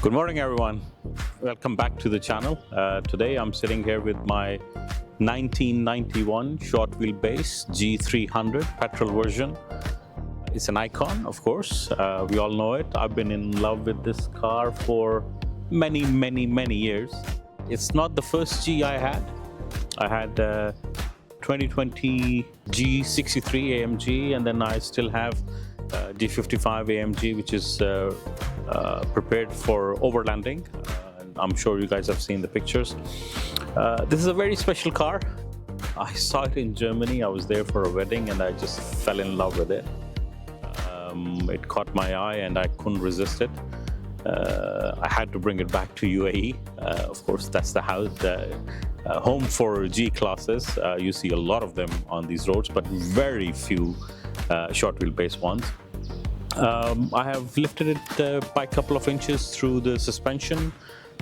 Good morning, everyone. Welcome back to the channel. Today I'm sitting here with my 1991 Short Wheelbase G300 petrol version. It's an icon, of course. We all know it. I've been in love with this car for many years. It's not the first G I had. I had 2020 G63 AMG, and then I still have G55 AMG, which is prepared for overlanding. I'm sure you guys have seen the pictures. This is a very special car. I saw it in Germany. I was there for a wedding and I just fell in love with it. It caught my eye and I couldn't resist it. I had to bring it back to UAE. Of course, that's the home for G classes. You see a lot of them on these roads, but very few short wheelbase ones. I have lifted it by a couple of inches through the suspension.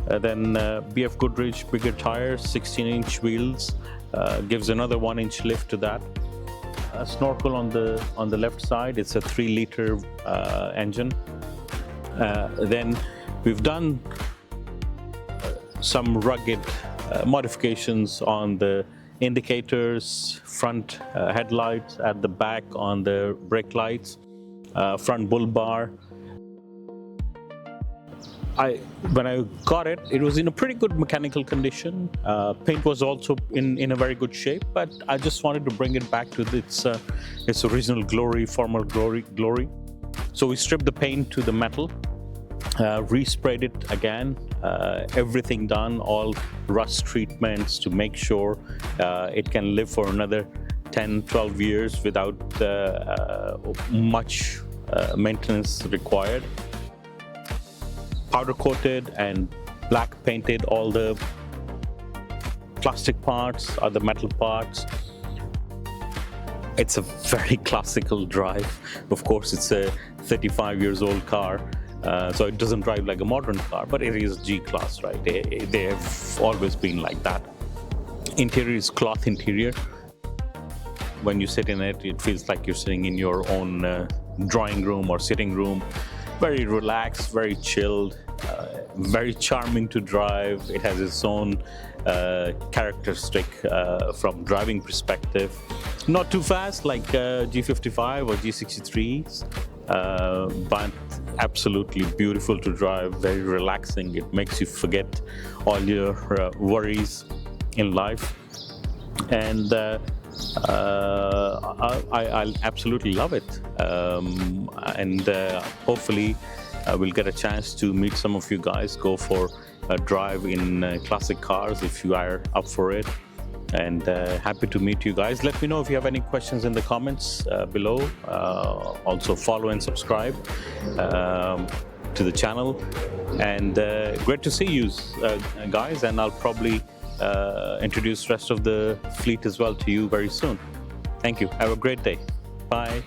Then BF Goodrich bigger tires, 16-inch wheels, gives another 1-inch lift to that. A snorkel on the left side. It's a 3-liter engine. Then we've done some rugged modifications on the indicators, front headlights, at the back on the brake lights, front bull bar. When I got it, it was in a pretty good mechanical condition. Paint was also in a very good shape, but I just wanted to bring it back to its original glory, former glory. So we stripped the paint to the metal, resprayed it again, everything done, all rust treatments to make sure it can live for another 10-12 years without much maintenance required. Powder coated and black painted all the plastic parts, other metal parts. It's a very classical drive. Of course, it's a 35 years old car, so it doesn't drive like a modern car, but it is G-Class, right? They have always been like that. Interior is cloth interior. When you sit in it, it feels like you're sitting in your own drawing room or sitting room. Very relaxed, very chilled, very charming to drive. It has its own characteristic from driving perspective. Not too fast like G55 or G63s, but absolutely beautiful to drive, very relaxing. It makes you forget all your worries in life. And I absolutely love it, and hopefully we'll get a chance to meet some of you guys, go for a drive in classic cars if you are up for it, and happy to meet you guys. Let me know if you have any questions in the comments below. Also follow and subscribe to the channel, and great to see you guys, and I'll probably introduce the rest of the fleet as well to you very soon. Thank you. Have a great day. Bye.